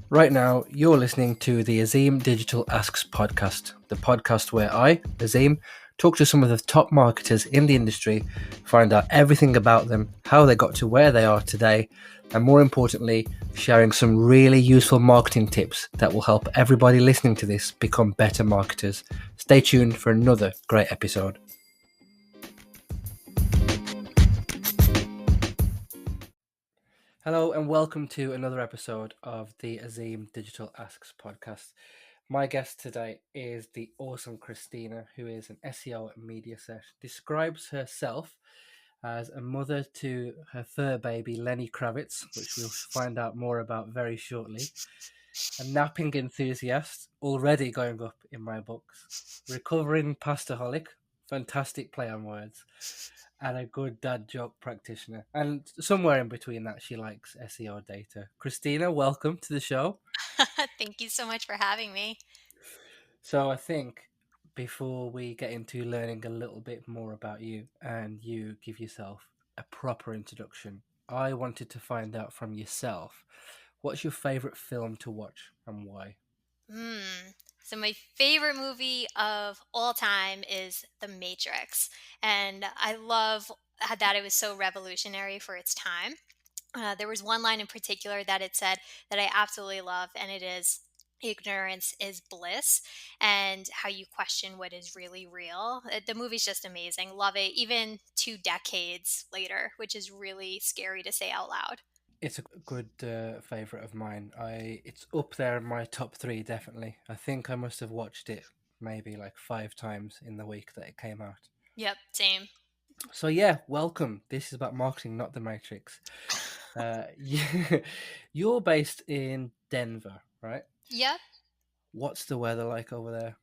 Right now, you're listening to the Azeem Digital Asks podcast, the podcast where I, Azeem, talk to some of the top marketers in the industry, find out everything about them, how they got to where they are today, and more importantly, sharing some really useful marketing tips that will help everybody listening to this become better marketers. Stay tuned for another great episode. Hello and welcome to another episode of the Azeem Digital Asks podcast. My guest today is the awesome Christina, who is an SEO at MediaSesh. Describes herself as a mother to her fur baby Lenny Kravitz, which we'll find out more about very shortly. A napping enthusiast, already going up in my books. Recovering pastaholic, fantastic play on words, and a good dad joke practitioner. And somewhere in between that, she likes SEO data. Christina, welcome to the show. Thank you so much for having me. So I think before we get into learning a little bit more about you and you give yourself a proper introduction, I wanted to find out from yourself, what's your favorite film to watch and why? Hmm. So my favorite movie of all time is The Matrix, and I love that it was so revolutionary for its time. There was one line in particular that it said that I absolutely love, and it is ignorance is bliss, and how you question what is really real. The movie's just amazing. Love it, even 2 decades later, which is really scary to say out loud. It's a good favorite of mine. It's up there in my top three, definitely. I think I must have watched it maybe like 5 times in the week that it came out. Yep, same. So yeah, welcome. This is about marketing, not the Matrix. You're based in Denver, right? Yep. What's the weather like over there?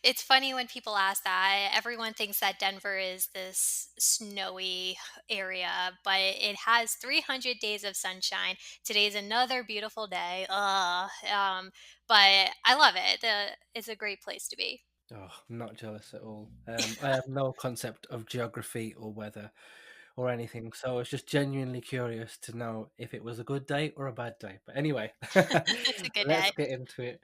It's funny when people ask that. Everyone thinks that Denver is this snowy area, but it has 300 days of sunshine. Today's another beautiful day. But I love it. It's a great place to be. Oh, I'm not jealous at all. I have no concept of geography or weather or anything, so I was just genuinely curious to know if it was a good day or a bad day. But anyway, It's a good let's day. get into it.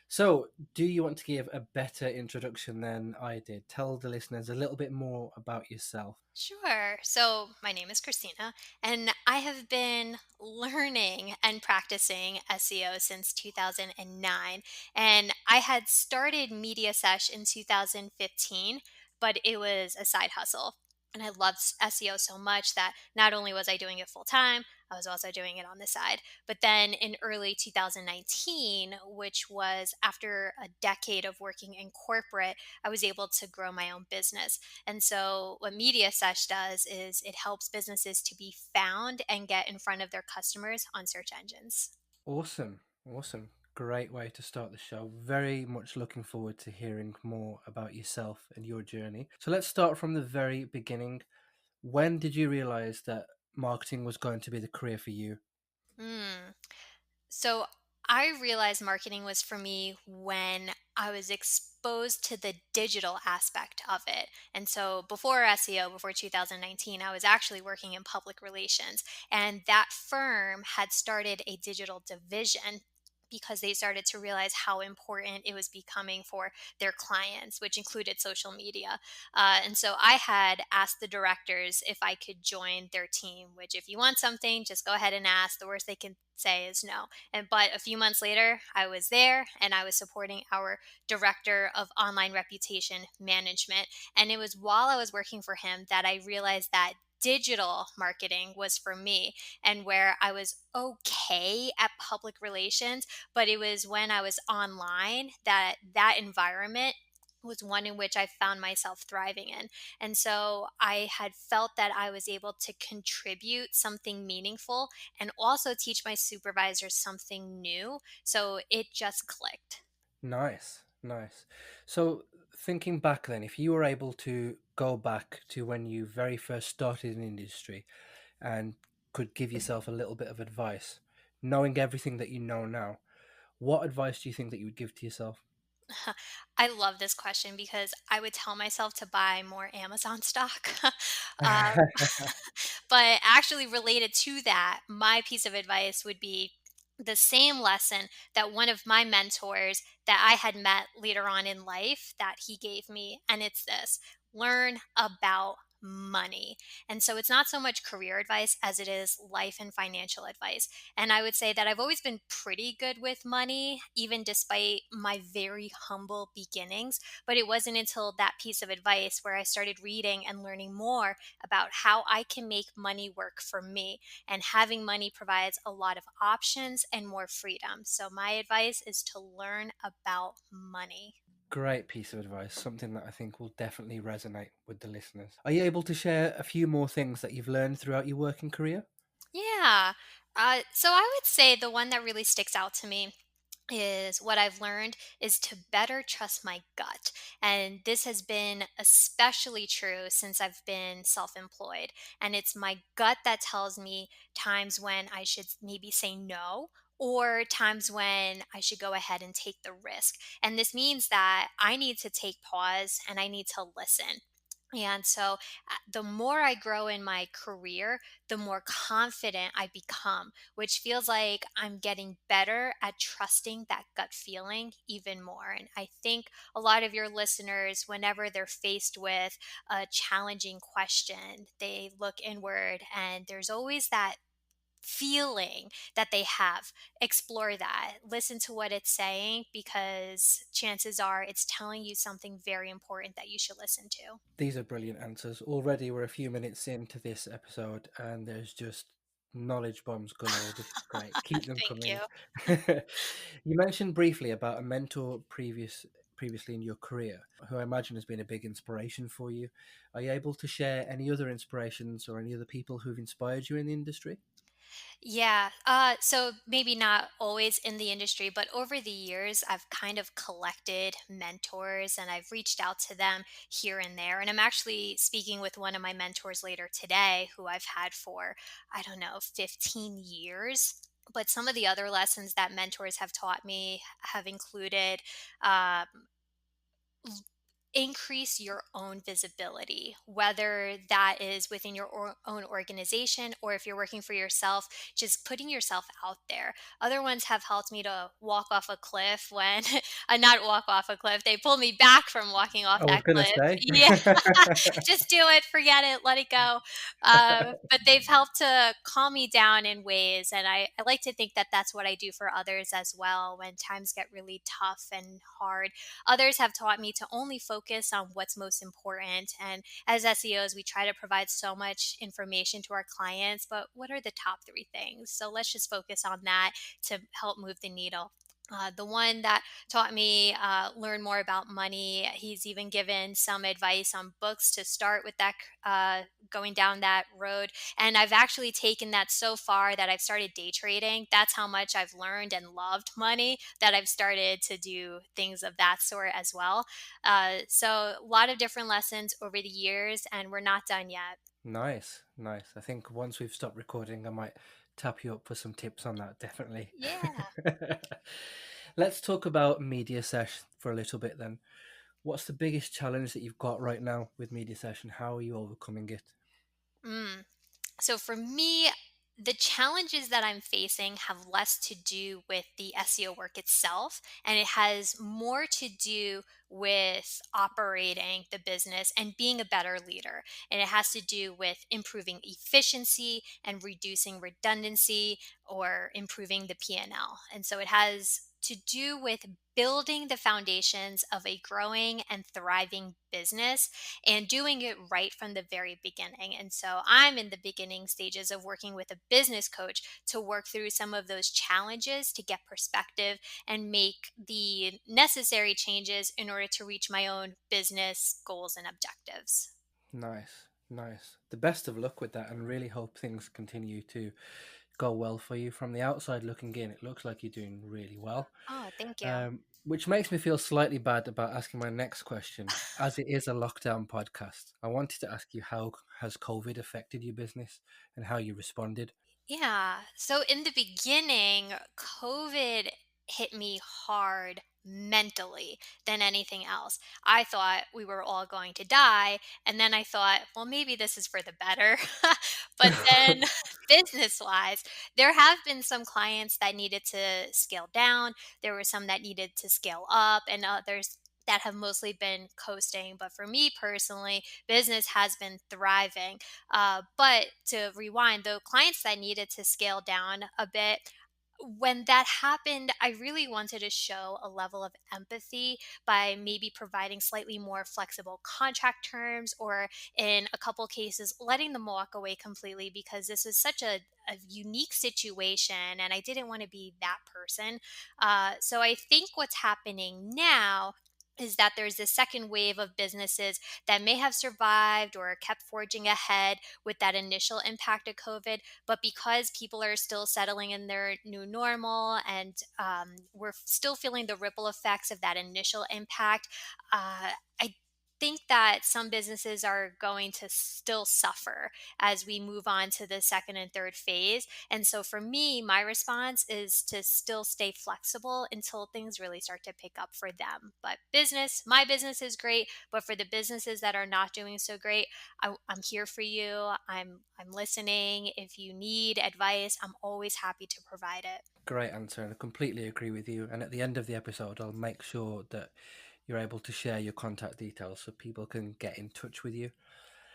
So, do you want to give a better introduction than I did? Tell the listeners a little bit more about yourself. Sure. So, my name is Christina, and I have been learning and practicing SEO since 2009. And I had started MediaSesh in 2015, but it was a side hustle. And I loved SEO so much that not only was I doing it full time, I was also doing it on the side. But then in early 2019, which was after a decade of working in corporate, I was able to grow my own business. And so, what MediaSesh does is it helps businesses to be found and get in front of their customers on search engines. Awesome, awesome. Great way to start the show. Very much looking forward to hearing more about yourself and your journey. So, let's start from the very beginning. When did you realize that marketing was going to be the career for you? Hmm. So, I realized marketing was for me when I was exposed to the digital aspect of it. And so, before SEO, before 2019, I was actually working in public relations. And that firm had started a digital division because they started to realize how important it was becoming for their clients, which included social media. And so I had asked the directors if I could join their team, which, if you want something, just go ahead and ask. The worst they can say is no. But a few months later, I was there and I was supporting our director of online reputation management. And it was while I was working for him that I realized that digital marketing was for me, and where I was okay at public relations, but it was when I was online that that environment was one in which I found myself thriving in. And so I had felt that I was able to contribute something meaningful and also teach my supervisors something new. So it just clicked. Nice, nice. So, thinking back then, if you were able to go back to when you very first started in industry and could give yourself a little bit of advice, knowing everything that you know now, what advice do you think that you would give to yourself? I love this question because I would tell myself to buy more Amazon stock. um, but actually, related to that, my piece of advice would be the same lesson that one of my mentors that I had met later on in life that he gave me. And it's this: learn about money. And so it's not so much career advice as it is life and financial advice. And I would say that I've always been pretty good with money, even despite my very humble beginnings. But it wasn't until that piece of advice where I started reading and learning more about how I can make money work for me, and having money provides a lot of options and more freedom. So, my advice is to learn about money. Great piece of advice, something that I think will definitely resonate with the listeners. Are you able to share a few more things that you've learned throughout your working career? Yeah. So, I would say the one that really sticks out to me is what I've learned is to better trust my gut. And this has been especially true since I've been self employed. And it's my gut that tells me times when I should maybe say no, or times when I should go ahead and take the risk. And this means that I need to take pause and I need to listen. And so, the more I grow in my career, the more confident I become, which feels like I'm getting better at trusting that gut feeling even more. And I think a lot of your listeners, whenever they're faced with a challenging question, they look inward and there's always that feeling that they have. Explore that. Listen to what it's saying, because chances are it's telling you something very important that you should listen to. These are brilliant answers. Already we're a few minutes into this episode and there's just knowledge bombs galore. This is great. Keep them Thank coming. you. You mentioned briefly about a mentor previously in your career who I imagine has been a big inspiration for you. Are you able to share any other inspirations or any other people who've inspired you in the industry? Yeah. So maybe not always in the industry, but over the years, I've kind of collected mentors and I've reached out to them here and there. And I'm actually speaking with one of my mentors later today, who I've had for, I don't know, 15 years. But some of the other lessons that mentors have taught me have included um, increase your own visibility, whether that is within your own organization, or if you're working for yourself, just putting yourself out there. Other ones have helped me to walk off a cliff when, not walk off a cliff, they pulled me back from walking off I was that going to cliff. say. Yeah, just do it, forget it, let it go. But they've helped to calm me down in ways. And I like to think that that's what I do for others as well when times get really tough and hard. Others have taught me to only focus on what's most important. And as SEOs, we try to provide so much information to our clients, but what are the top three things? So let's just focus on that to help move the needle. The one that taught me learn more about money. He's even given some advice on books to start with that, going down that road. And I've actually taken that so far that I've started day trading. That's how much I've learned and loved money, that I've started to do things of that sort as well. So a lot of different lessons over the years, and we're not done yet. Nice, nice. I think once we've stopped recording, I might tap you up for some tips on that, definitely. Yeah. Let's talk about MediaSesh for a little bit then. What's the biggest challenge that you've got right now with MediaSesh and how are you overcoming it? Mm. So for me, the challenges that I'm facing have less to do with the SEO work itself, and it has more to do with operating the business and being a better leader. And it has to do with improving efficiency and reducing redundancy, or improving the P&L. And so it has to do with building the foundations of a growing and thriving business and doing it right from the very beginning. And so I'm in the beginning stages of working with a business coach to work through some of those challenges to get perspective and make the necessary changes in order to reach my own business goals and objectives. Nice, nice. The best of luck with that and really hope things continue to go well for you. From the outside looking in, it looks like you're doing really well. Oh, thank you. Which makes me feel slightly bad about asking my next question. As it is a lockdown podcast, I wanted to ask you, how has COVID affected your business and how you responded? Yeah. So in the beginning, COVID hit me hard mentally than anything else. I thought we were all going to die. And then I thought, well, maybe this is for the better. But then, business wise, there have been some clients that needed to scale down. There were some that needed to scale up, and others that have mostly been coasting. But for me personally, business has been thriving. But to rewind, the clients that needed to scale down a bit, when that happened, I really wanted to show a level of empathy by maybe providing slightly more flexible contract terms, or in a couple cases, letting them walk away completely because this is such a unique situation and I didn't want to be that person. So I think what's happening now is that there's this second wave of businesses that may have survived or kept forging ahead with that initial impact of COVID, but because people are still settling in their new normal, and we're still feeling the ripple effects of that initial impact, I think that some businesses are going to still suffer as we move on to the second and third phase. And so for me, my response is to still stay flexible until things really start to pick up for them. But my business is great, but for the businesses that are not doing so great, I'm here for you. I'm listening. If you need advice, I'm always happy to provide it. Great answer, and I completely agree with you. And at the end of the episode, I'll make sure that you're able to share your contact details so people can get in touch with you.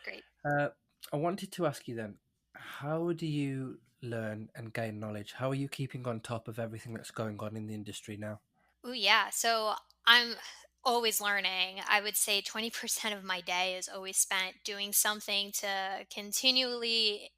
Great. Uh, I wanted to ask you then, how do you learn and gain knowledge? How are you keeping on top of everything that's going on in the industry now? Oh, yeah. So I'm always learning. I would say 20% of my day is always spent doing something to continually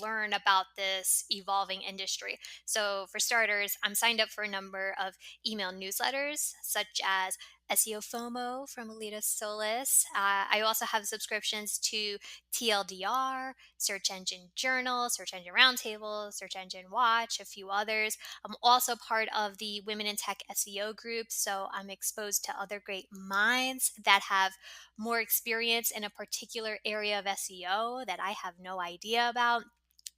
learn about this evolving industry. So, for starters, I'm signed up for a number of email newsletters, such as SEO FOMO from Alita Solis. I also have subscriptions to TLDR, Search Engine Journal, Search Engine Roundtable, Search Engine Watch, a few others. I'm also part of the Women in Tech SEO group, so I'm exposed to other great minds that have more experience in a particular area of SEO that I have no idea about.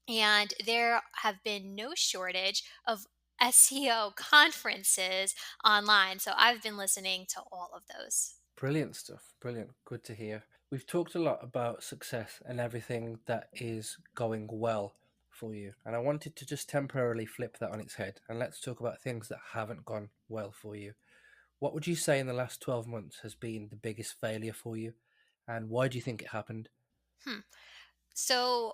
And there have been no shortage of SEO conferences online. So I've been listening to all of those. Brilliant stuff. Brilliant. Good to hear. We've talked a lot about success and everything that is going well for you. And I wanted to just temporarily flip that on its head and let's talk about things that haven't gone well for you. What would you say in the last 12 months has been the biggest failure for you? And why do you think it happened? Hmm. So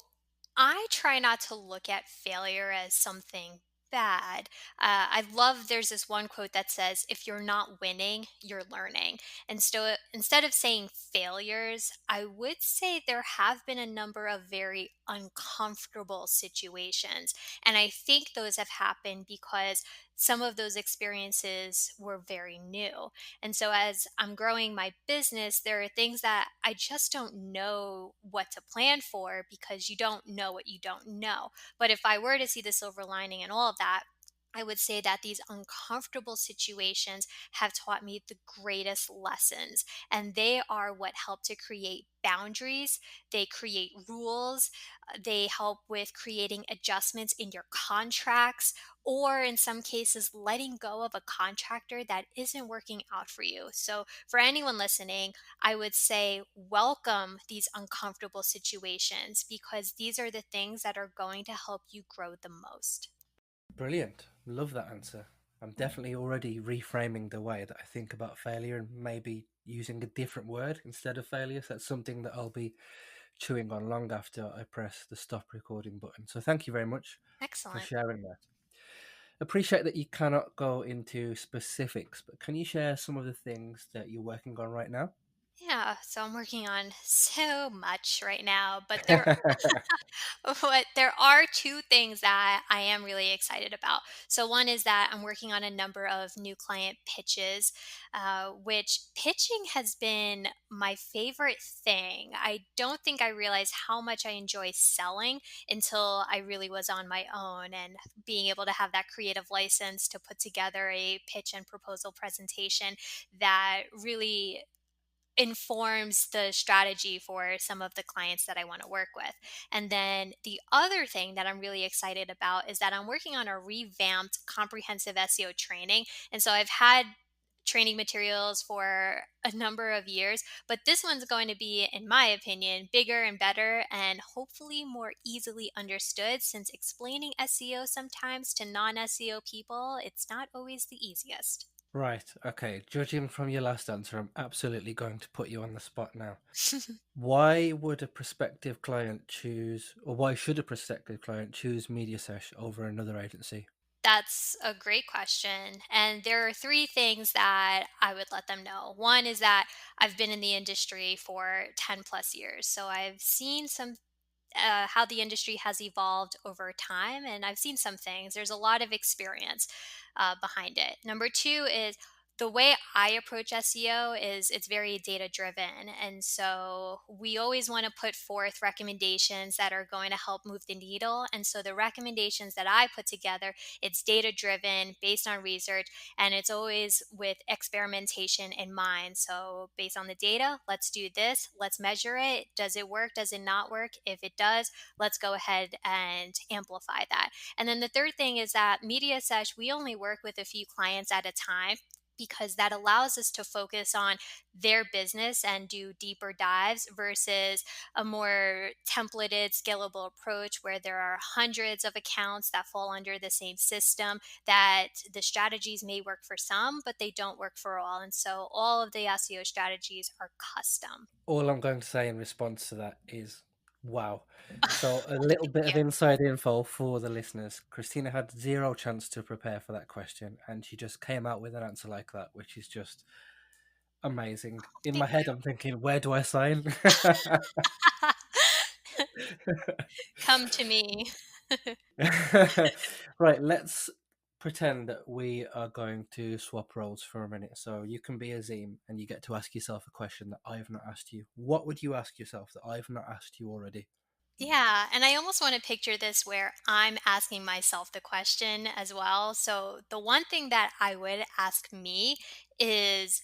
I try not to look at failure as something bad. I love there's this one quote that says, if you're not winning, you're learning. And so instead of saying failures, I would say there have been a number of very uncomfortable situations. And I think those have happened because some of those experiences were very new. And so as I'm growing my business, there are things that I just don't know what to plan for because you don't know what you don't know. But if I were to see the silver lining in all of that, I would say that these uncomfortable situations have taught me the greatest lessons. And they are what help to create boundaries. They create rules. They help with creating adjustments in your contracts, or in some cases, letting go of a contractor that isn't working out for you. So, for anyone listening, I would say welcome these uncomfortable situations because these are the things that are going to help you grow the most. Brilliant. Love that answer. I'm definitely already reframing the way that I think about failure and maybe using a different word instead of failure. So that's something that I'll be chewing on long after I press the stop recording button. So thank you very much for Excellent. sharing that. Appreciate that you cannot go into specifics, but can you share some of the things that you're working on right now? Yeah, so I'm working on so much right now, but there are two things that I am really excited about. So one is that I'm working on a number of new client pitches, which pitching has been my favorite thing. I don't think I realized how much I enjoy selling until I really was on my own, and being able to have that creative license to put together a pitch and proposal presentation that really informs the strategy for some of the clients that I want to work with. And then the other thing that I'm really excited about is that I'm working on a revamped comprehensive SEO training. And so I've had training materials for a number of years, but this one's going to be, in my opinion, bigger and better and hopefully more easily understood, since explaining SEO sometimes to non SEO people, it's not always the easiest. Right. Okay. Judging from your last answer, I'm absolutely going to put you on the spot now. Why would a prospective client choose, or why should a prospective client choose MediaSesh over another agency? That's a great question. And there are three things that I would let them know. One is that I've been in the industry for 10 plus years. So I've seen how the industry has evolved over time, and I've seen some things. There's a lot of experience behind it. Number two is the way I approach SEO is it's very data driven. And so we always want to put forth recommendations that are going to help move the needle. And so the recommendations that I put together, it's data driven, based on research, and it's always with experimentation in mind. So based on the data, let's do this, let's measure it. Does it work? Does it not work? If it does, let's go ahead and amplify that. And then the third thing is that MediaSesh, we only work with a few clients at a time, because that allows us to focus on their business and do deeper dives versus a more templated, scalable approach where there are hundreds of accounts that fall under the same system, that the strategies may work for some, but they don't work for all. And so all of the SEO strategies are custom. All I'm going to say in response to that is wow. So, a little Thank bit of you. inside info for the listeners. Christina had zero chance to prepare for that question, and she just came out with an answer like that, which is just amazing. In my Thank head, you. I'm thinking, where do I sign? Come to me. Right, let's pretend that we are going to swap roles for a minute. So you can be Azeem and you get to ask yourself a question that I have not asked you. What would you ask yourself that I've not asked you already? Yeah, and I almost want to picture this where I'm asking myself the question as well. So, the one thing that I would ask me is,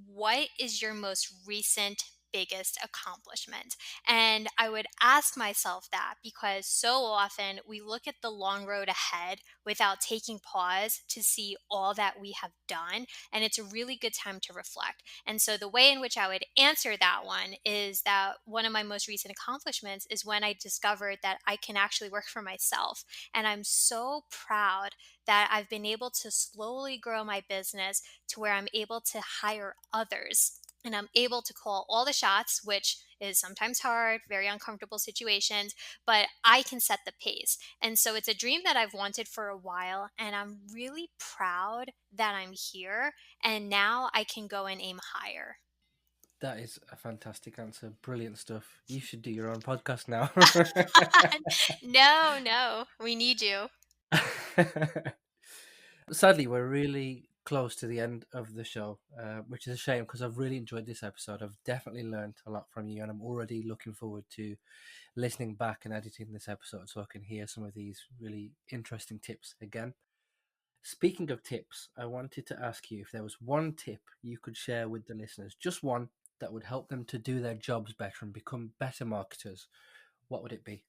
what is your most recent biggest accomplishment? And I would ask myself that because so often we look at the long road ahead without taking pause to see all that we have done. And it's a really good time to reflect. And so the way in which I would answer that one is that one of my most recent accomplishments is when I discovered that I can actually work for myself. And I'm so proud that I've been able to slowly grow my business to where I'm able to hire others. And I'm able to call all the shots, which is sometimes hard, very uncomfortable situations, but I can set the pace. And so it's a dream that I've wanted for a while. And I'm really proud that I'm here, and now I can go and aim higher. That is a fantastic answer. Brilliant stuff. You should do your own podcast now. No, no, we need you. Sadly, we're really close to the end of the show, which is a shame because I've really enjoyed this episode. I've definitely learned a lot from you, and I'm already looking forward to listening back and editing this episode so I can hear some of these really interesting tips again. Speaking of tips, I wanted to ask you if there was one tip you could share with the listeners, just one that would help them to do their jobs better and become better marketers. What would it be?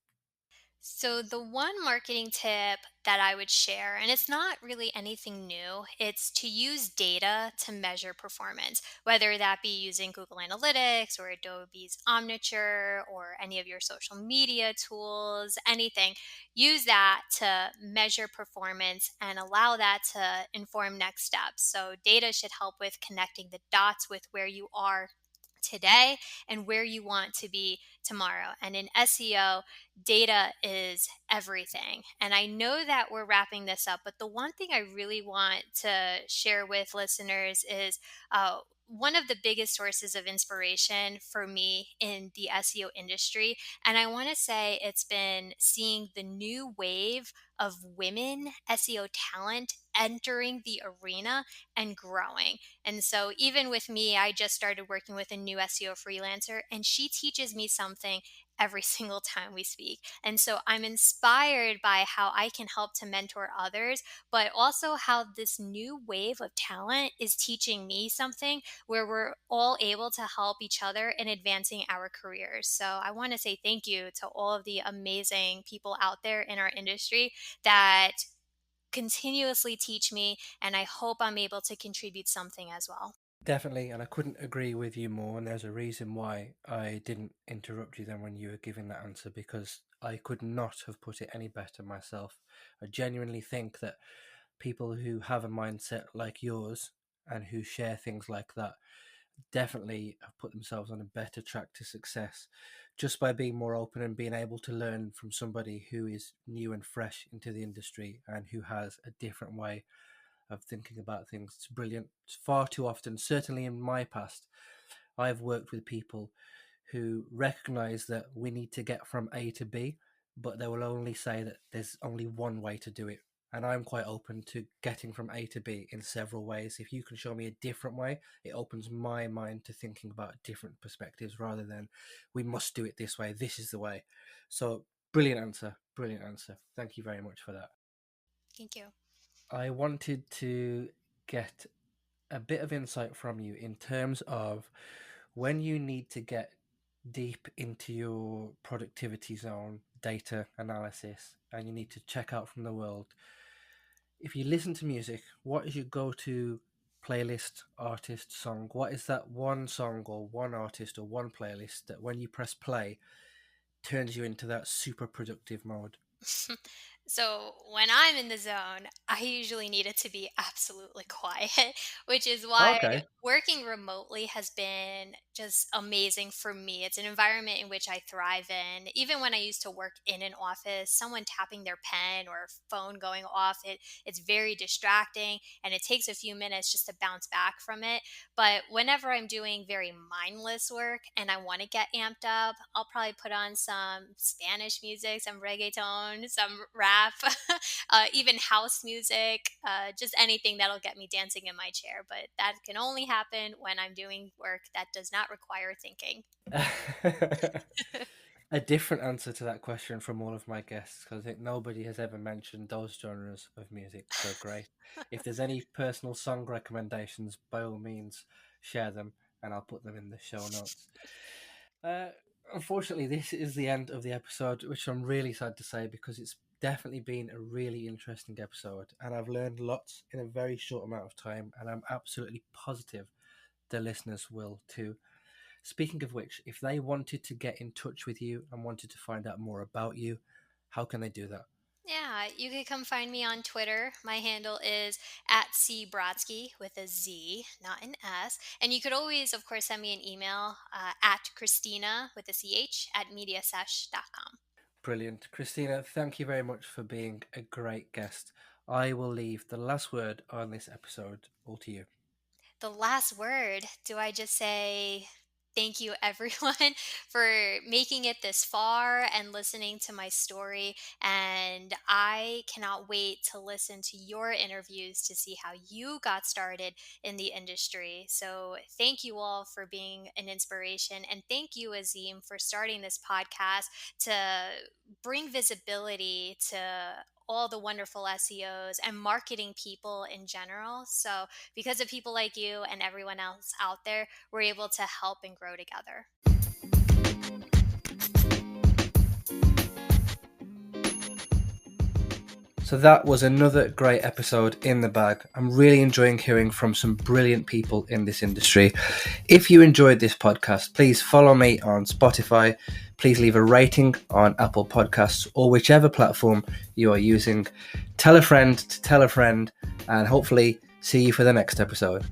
So, the one marketing tip that I would share, and it's not really anything new, it's to use data to measure performance, whether that be using Google Analytics or Adobe's Omniture or any of your social media tools, anything. Use that to measure performance and allow that to inform next steps. So, data should help with connecting the dots with where you are today and where you want to be tomorrow. And in SEO, data is everything. And I know that we're wrapping this up, but the one thing I really want to share with listeners is one of the biggest sources of inspiration for me in the SEO industry. And I want to say it's been seeing the new wave of women SEO talent entering the arena and growing. And so, even with me, I just started working with a new SEO freelancer, and she teaches me something every single time we speak. And so I'm inspired by how I can help to mentor others, but also how this new wave of talent is teaching me something where we're all able to help each other in advancing our careers. So I want to say thank you to all of the amazing people out there in our industry that continuously teach me, and I hope I'm able to contribute something as well. Definitely, and I couldn't agree with you more. And there's a reason why I didn't interrupt you then when you were giving that answer, because I could not have put it any better myself. I genuinely think that people who have a mindset like yours and who share things like that definitely have put themselves on a better track to success just by being more open and being able to learn from somebody who is new and fresh into the industry and who has a different way of thinking about things. It's brilliant. It's far too often, certainly in my past, I've worked with people who recognize that we need to get from A to B, but they will only say that there's only one way to do it. And I'm quite open to getting from A to B in several ways. If you can show me a different way, it opens my mind to thinking about different perspectives rather than we must do it this way. This is the way. So, brilliant answer. Brilliant answer. Thank you very much for that. Thank you. I wanted to get a bit of insight from you in terms of when you need to get deep into your productivity zone, data analysis, and you need to check out from the world. If you listen to music, what is your go-to playlist, artist, song? What is that one song or one artist or one playlist that when you press play turns you into that super productive mode? So when I'm in the zone, I usually need it to be absolutely quiet, which is why Okay. working remotely has been just amazing for me. It's an environment in which I thrive in. Even when I used to work in an office, someone tapping their pen or phone going off, it's very distracting and it takes a few minutes just to bounce back from it. But whenever I'm doing very mindless work and I want to get amped up, I'll probably put on some Spanish music, some reggaeton, some rap, even house music, just anything that'll get me dancing in my chair. But that can only happen when I'm doing work that does not require thinking. A different answer to that question from all of my guests, because I think nobody has ever mentioned those genres of music. So great. If there's any personal song recommendations, by all means, share them and I'll put them in the show notes. Uh, Unfortunately, this is the end of the episode, which I'm really sad to say because it's definitely been a really interesting episode and I've learned lots in a very short amount of time, and I'm absolutely positive the listeners will too. Speaking of which, if they wanted to get in touch with you and wanted to find out more about you, how can they do that? Yeah, you can come find me on Twitter. My handle is at C Brodsky with a Z, not an S. And you could always, of course, send me an email at Christina with a CH at MediaSesh.com. Brilliant. Christina, thank you very much for being a great guest. I will leave the last word on this episode all to you. The last word, do I just say thank you, everyone, for making it this far and listening to my story? And I cannot wait to listen to your interviews to see how you got started in the industry. So, thank you all for being an inspiration. And thank you, Azeem, for starting this podcast to bring visibility to all the wonderful SEOs and marketing people in general. So, because of people like you and everyone else out there, we're able to help and grow together. So that was another great episode in the bag. I'm really enjoying hearing from some brilliant people in this industry. If you enjoyed this podcast, please follow me on Spotify. Please leave a rating on Apple Podcasts or whichever platform you are using. Tell a friend to tell a friend, and hopefully see you for the next episode.